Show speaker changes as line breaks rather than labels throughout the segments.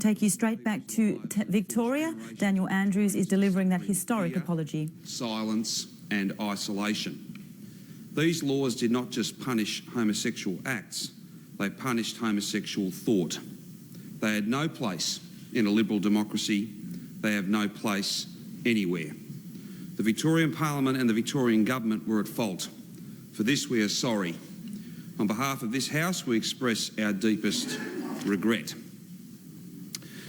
take you straight back to Victoria. Daniel Andrews is delivering that historic apology.
Silence and isolation. These laws did not just punish homosexual acts, they punished homosexual thought. They had no place in a liberal democracy. They have no place anywhere. The Victorian Parliament and the Victorian Government were at fault. For this we are sorry. On behalf of this House, we express our deepest regret.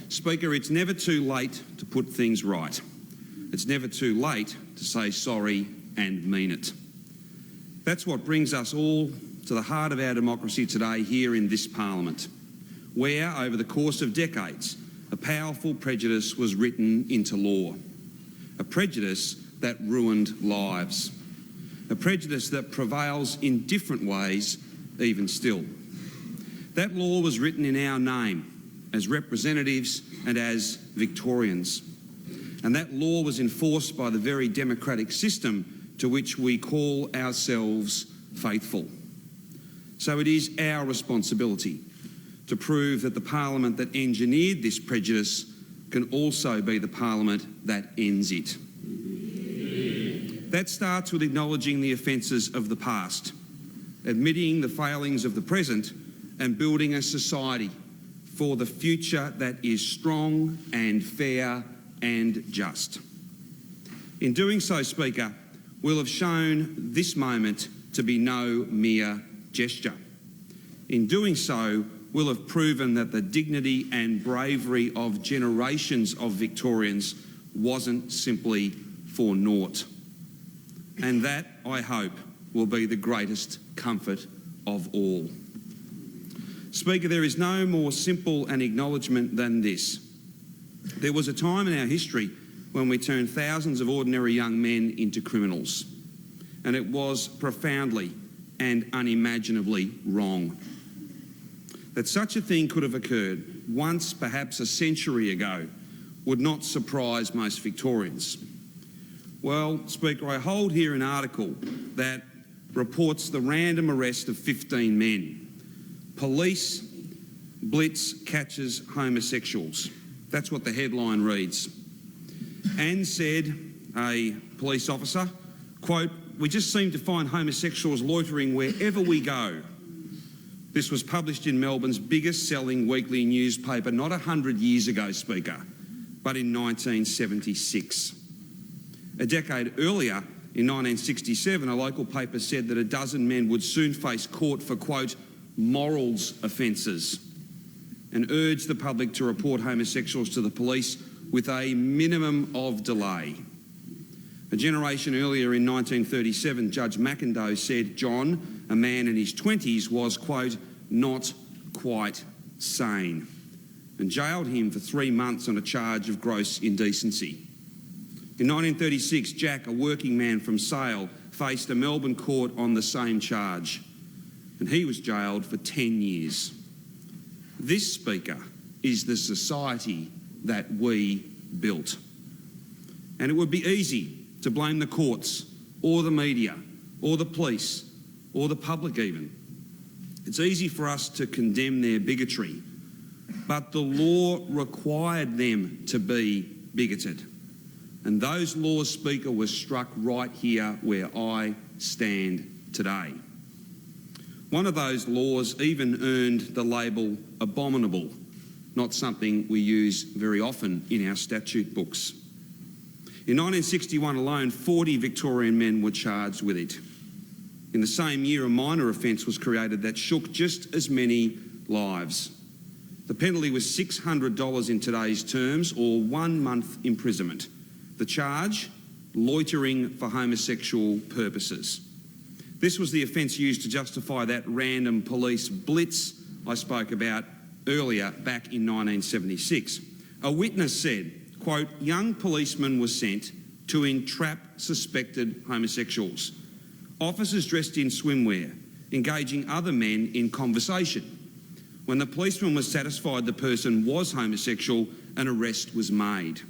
Speaker, it's never too late to put things right. It's never too late to say sorry and mean it. That's what brings us all to the heart of our democracy today here in this Parliament, where, over the course of decades, a powerful prejudice was written into law. A prejudice that ruined lives. A prejudice that prevails in different ways, even still. That law was written in our name, as representatives and as Victorians. And that law was enforced by the very democratic system to which we call ourselves faithful. So it is our responsibility to prove that the Parliament that engineered this prejudice can also be the Parliament that ends it. That starts with acknowledging the offences of the past, admitting the failings of the present, and building a society for the future that is strong and fair and just. In doing so, Speaker, we'll have shown this moment to be no mere gesture. In doing so, we'll have proven that the dignity and bravery of generations of Victorians wasn't simply for naught. And that, I hope, will be the greatest comfort of all. Speaker, there is no more simple an acknowledgement than this. There was a time in our history when we turned thousands of ordinary young men into criminals, and it was profoundly and unimaginably wrong. That such a thing could have occurred once, perhaps a century ago, would not surprise most Victorians. Well, Speaker, I hold here an article that reports the random arrest of 15 men. Police blitz catches homosexuals. That's what the headline reads. And said, a police officer, quote, "We just seem to find homosexuals loitering wherever we go." This was published in Melbourne's biggest selling weekly newspaper not 100 years ago, Speaker, but in 1976. A decade earlier, in 1967, a local paper said that a dozen men would soon face court for, quote, morals offences, and urged the public to report homosexuals to the police with a minimum of delay. A generation earlier in 1937, Judge McIndoe said John, a man in his 20s, was, quote, not quite sane, and jailed him for 3 months on a charge of gross indecency. In 1936, Jack, a working man from Sale, faced a Melbourne court on the same charge, and he was jailed for 10 years. This, Speaker, is the society that we built. And it would be easy to blame the courts or the media or the police or the public even. It's easy for us to condemn their bigotry, but the law required them to be bigoted. And those laws, Speaker, were struck right here where I stand today. One of those laws even earned the label abominable, not something we use very often in our statute books. In 1961 alone, 40 Victorian men were charged with it. In the same year, a minor offence was created that shook just as many lives. The penalty was $600 in today's terms, or 1 month imprisonment. The charge, loitering for homosexual purposes. This was the offence used to justify that random police blitz I spoke about earlier back in 1976. A witness said, quote, young policemen were sent to entrap suspected homosexuals. Officers dressed in swimwear, engaging other men in conversation. When the policeman was satisfied the person was homosexual, an arrest was made.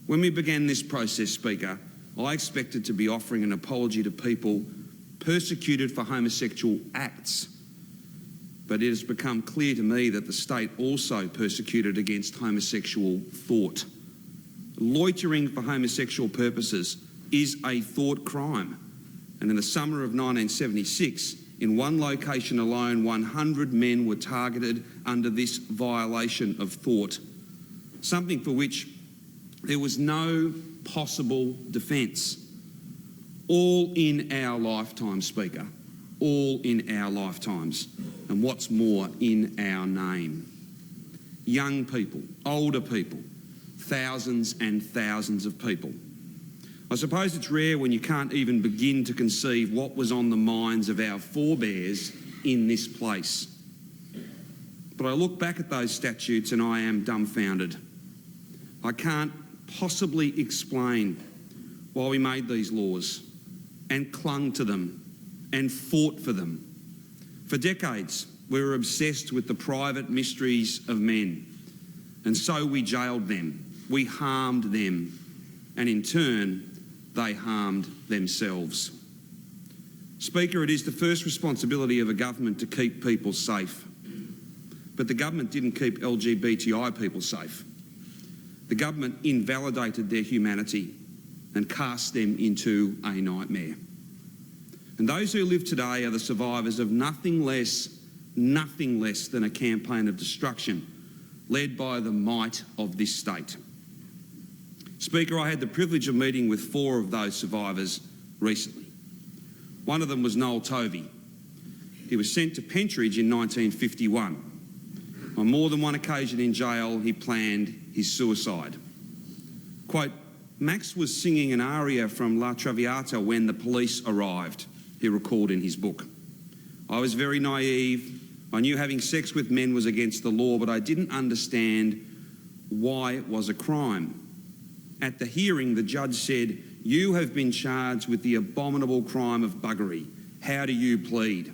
When we began this process, Speaker, I expected to be offering an apology to people persecuted for homosexual acts. but it has become clear to me that the state also persecuted against homosexual thought. Loitering for homosexual purposes is a thought crime, and in the summer of 1976, in one location alone, 100 men were targeted under this violation of thought, something for which there was no possible defence. All in our lifetime, Speaker. All in our lifetimes. And what's more, in our name. Young people, older people, thousands and thousands of people. I suppose it's rare when you can't even begin to conceive what was on the minds of our forebears in this place. But I look back at those statutes and I am dumbfounded. I can't possibly explain why we made these laws and clung to them and fought for them. For decades, we were obsessed with the private mysteries of men, and so we jailed them, we harmed them, and in turn, they harmed themselves. Speaker, it is the first responsibility of a government to keep people safe. But the government didn't keep LGBTI people safe. The government invalidated their humanity and cast them into a nightmare. And those who live today are the survivors of nothing less than a campaign of destruction led by the might of this state. Speaker, I had the privilege of meeting with 4 of those survivors recently. One of them was Noel Tovey. He was sent to Pentridge in 1951. On more than one occasion in jail, he planned his suicide. Quote, Max was singing an aria from La Traviata when the police arrived, he recalled in his book. I was very naive. I knew having sex with men was against the law, but I didn't understand why it was a crime. At the hearing, the judge said, "You have been charged with the abominable crime of buggery. How do you plead?"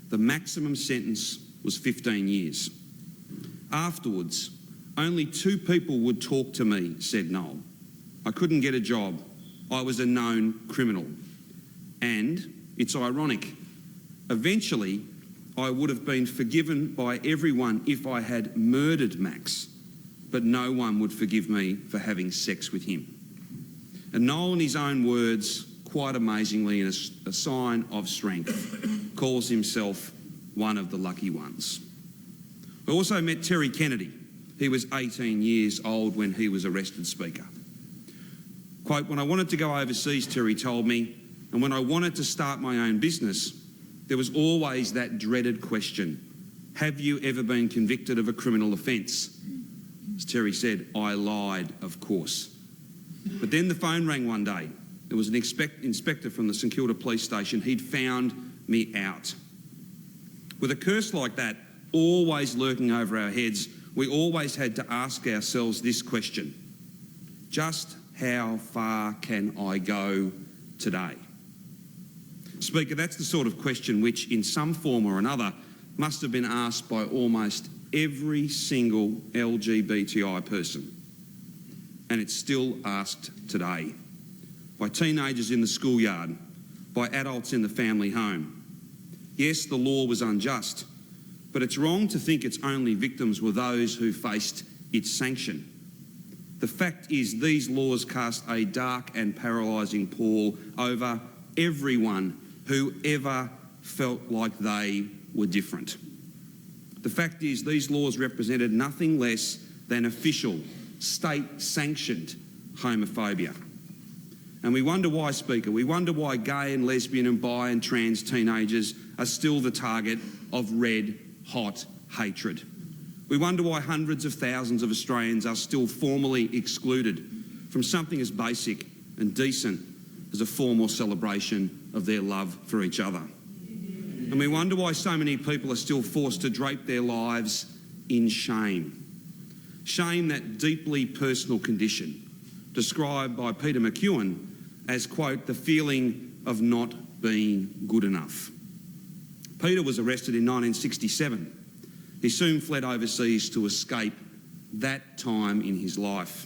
The maximum sentence was 15 years. Afterwards, only 2 people would talk to me, said Noel. I couldn't get a job. I was a known criminal. And it's ironic. Eventually, I would have been forgiven by everyone if I had murdered Max, but no one would forgive me for having sex with him. And Noel, in his own words, quite amazingly, in a sign of strength, calls himself one of the lucky ones. I also met Terry Kennedy. He was 18 years old when he was arrested, Speaker. Quote, when I wanted to go overseas, Terry told me, and when I wanted to start my own business, there was always that dreaded question, have you ever been convicted of a criminal offence? As Terry said, I lied, of course. But then the phone rang one day. There was an inspector from the St Kilda police station. He'd found me out. With a curse like that always lurking over our heads, we always had to ask ourselves this question. Just how far can I go today? Speaker, that's the sort of question which, in some form or another, must have been asked by almost every single LGBTI person. And it's still asked today. By teenagers in the schoolyard, by adults in the family home. Yes, the law was unjust, but it's wrong to think its only victims were those who faced its sanction. The fact is, these laws cast a dark and paralysing pall over everyone who ever felt like they were different. The fact is, these laws represented nothing less than official, state-sanctioned homophobia. And we wonder why, Speaker, we wonder why gay and lesbian and bi and trans teenagers are still the target of red-hot hatred. We wonder why hundreds of thousands of Australians are still formally excluded from something as basic and decent as a formal celebration of their love for each other. And we wonder why so many people are still forced to drape their lives in shame. Shame, that deeply personal condition, described by Peter McEwen as, quote, the feeling of not being good enough. Peter was arrested in 1967. He soon fled overseas to escape that time in his life.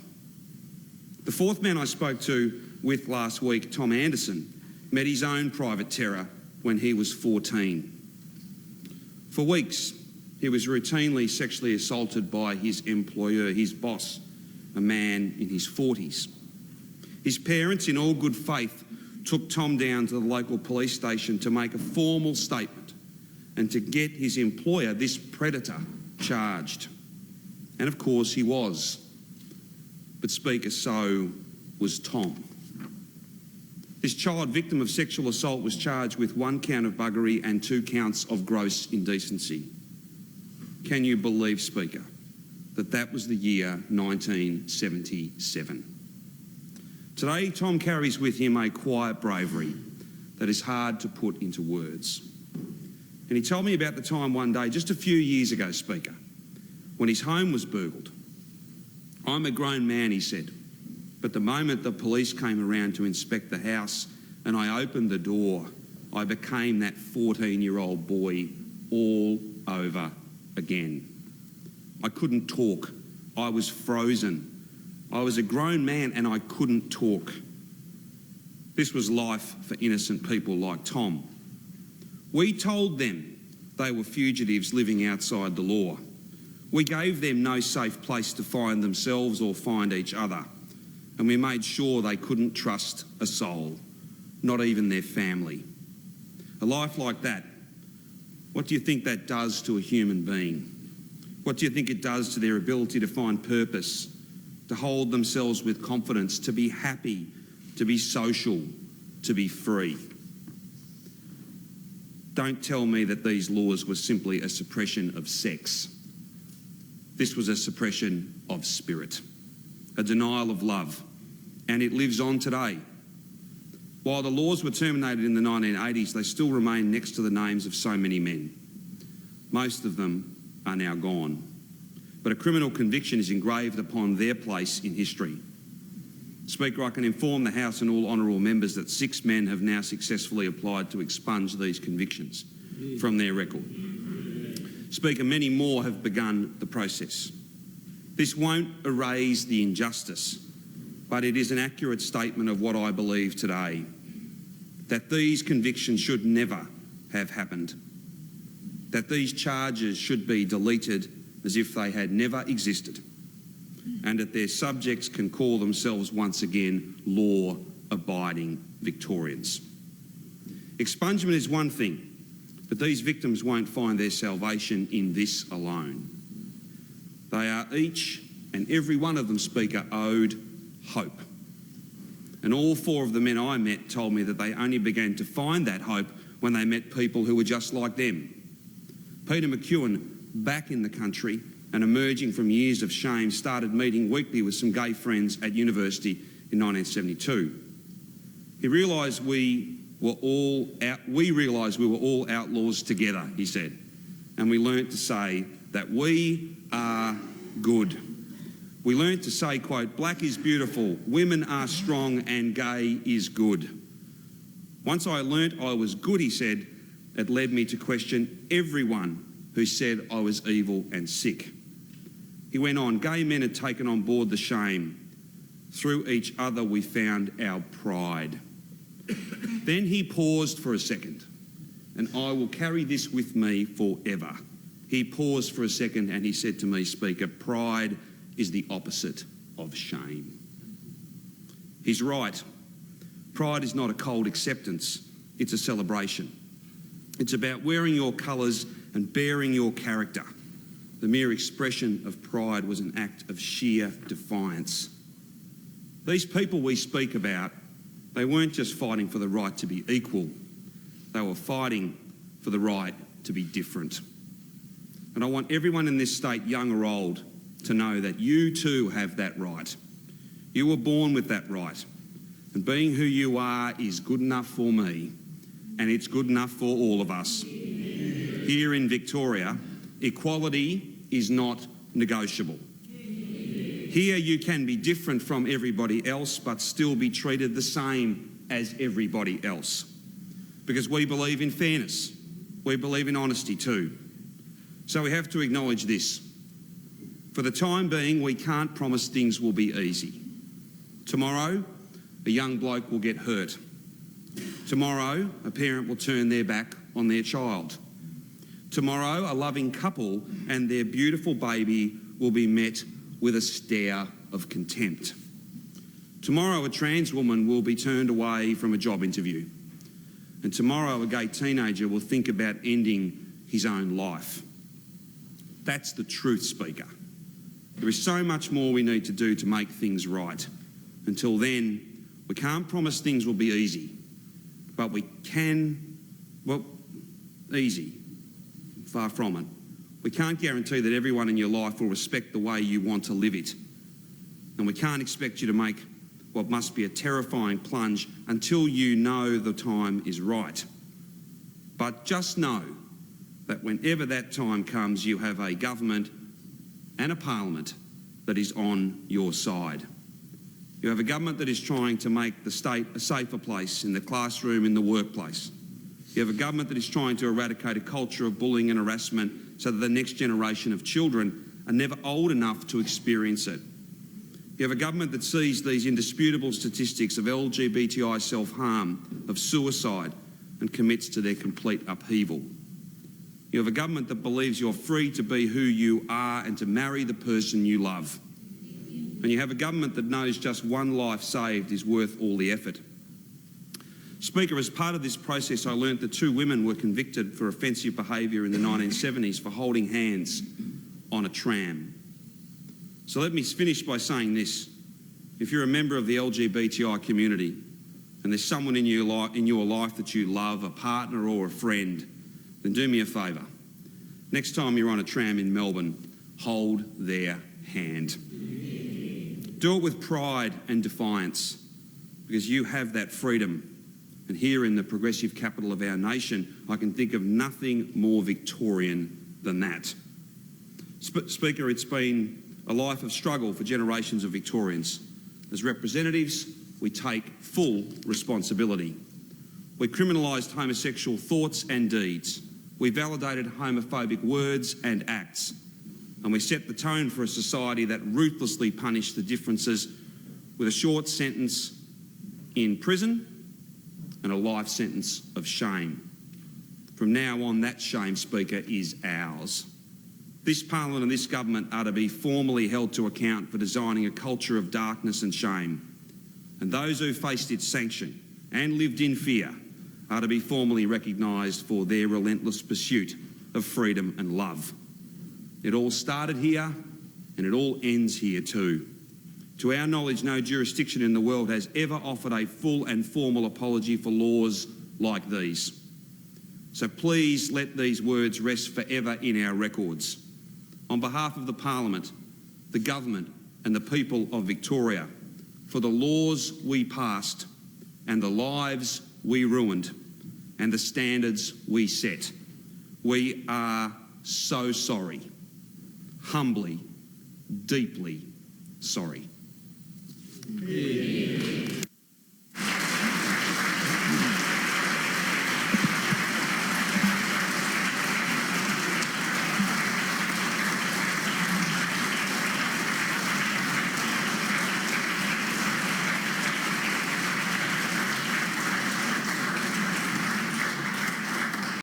The 4th man I spoke to with last week, Tom Anderson, met his own private terror when he was 14. For weeks, he was routinely sexually assaulted by his employer, his boss, a man in his 40s. His parents, in all good faith, took Tom down to the local police station to make a formal statement and to get his employer, this predator, charged. And of course he was. But Speaker, so was Tom. This child victim of sexual assault was charged with 1 count of buggery and 2 counts of gross indecency. Can you believe, Speaker, that was the year 1977? Today, Tom carries with him a quiet bravery that is hard to put into words. And he told me about the time one day, just a few years ago, Speaker, when his home was burgled. I'm a grown man, he said, but the moment the police came around to inspect the house and I opened the door, I became that 14-year-old boy all over again. I couldn't talk. I was frozen. I was a grown man and I couldn't talk. This was life for innocent people like Tom. We told them they were fugitives living outside the law. We gave them no safe place to find themselves or find each other. And we made sure they couldn't trust a soul, not even their family. A life like that, what do you think that does to a human being? What do you think it does to their ability to find purpose, to hold themselves with confidence, to be happy, to be social, to be free? Don't tell me that these laws were simply a suppression of sex. This was a suppression of spirit, a denial of love, and it lives on today. While the laws were terminated in the 1980s, they still remain next to the names of so many men. Most of them are now gone, but a criminal conviction is engraved upon their place in history. Speaker, I can inform the House and all honourable members that 6 men have now successfully applied to expunge these convictions from their record. Speaker, many more have begun the process. This won't erase the injustice, but it is an accurate statement of what I believe today, that these convictions should never have happened, that these charges should be deleted as if they had never existed, and that their subjects can call themselves once again law-abiding Victorians. Expungement is one thing, but these victims won't find their salvation in this alone. They are each and every one of them, Speaker, owed hope. And all 4 of the men I met told me that they only began to find that hope when they met people who were just like them. Peter McEwen, back in the country and emerging from years of shame, started meeting weekly with some gay friends at university in 1972. He realised we were all outlaws together, he said, and we learnt to say that we are good. We learnt to say, quote, black is beautiful, women are strong and gay is good. Once I learnt I was good, he said, it led me to question everyone who said I was evil and sick. He went on, gay men had taken on board the shame. Through each other we found our pride. Then he paused for a second, and I will carry this with me forever. He paused for a second and he said to me, Speaker, pride is the opposite of shame. He's right. Pride is not a cold acceptance, it's a celebration. It's about wearing your colours and bearing your character. The mere expression of pride was an act of sheer defiance. These people we speak about, they weren't just fighting for the right to be equal, they were fighting for the right to be different. And I want everyone in this state, young or old, to know that you too have that right. You were born with that right. And being who you are is good enough for me, and it's good enough for all of us. Here in Victoria, equality is not negotiable. Here you can be different from everybody else but still be treated the same as everybody else. Because we believe in fairness. We believe in honesty too. So we have to acknowledge this. For the time being, we can't promise things will be easy. Tomorrow, a young bloke will get hurt. Tomorrow, a parent will turn their back on their child. Tomorrow, a loving couple and their beautiful baby will be met with a stare of contempt. Tomorrow, a trans woman will be turned away from a job interview. And tomorrow, a gay teenager will think about ending his own life. That's the truth, Speaker. There is so much more we need to do to make things right. Until then, we can't promise things will be easy, but we can, well, easy, far from it. We can't guarantee that everyone in your life will respect the way you want to live it. And we can't expect you to make what must be a terrifying plunge until you know the time is right. But just know that whenever that time comes, you have a government and a parliament that is on your side. You have a government that is trying to make the state a safer place in the classroom, in the workplace. You have a government that is trying to eradicate a culture of bullying and harassment so that the next generation of children are never old enough to experience it. You have a government that sees these indisputable statistics of LGBTI self-harm, of suicide, and commits to their complete upheaval. You have a government that believes you're free to be who you are and to marry the person you love. And you have a government that knows just one life saved is worth all the effort. Speaker, as part of this process, I learnt that 2 women were convicted for offensive behaviour in the 1970s for holding hands on a tram. So let me finish by saying this. If you're a member of the LGBTI community and there's someone in your life that you love, a partner or a friend, then do me a favour. Next time you're on a tram in Melbourne, hold their hand. Do it with pride and defiance, because you have that freedom. And here in the progressive capital of our nation, I can think of nothing more Victorian than that. Speaker, it's been a life of struggle for generations of Victorians. As representatives, we take full responsibility. We criminalised homosexual thoughts and deeds. We validated homophobic words and acts. And we set the tone for a society that ruthlessly punished the differences with a short sentence in prison and a life sentence of shame. From now on, that shame, Speaker, is ours. This Parliament and this government are to be formally held to account for designing a culture of darkness and shame. And those who faced its sanction and lived in fear are to be formally recognised for their relentless pursuit of freedom and love. It all started here and it all ends here too. To our knowledge, no jurisdiction in the world has ever offered a full and formal apology for laws like these. So please let these words rest forever in our records. On behalf of the Parliament, the government and the people of Victoria, for the laws we passed and the lives we ruined and the standards we set, we are so sorry. Humbly, deeply sorry.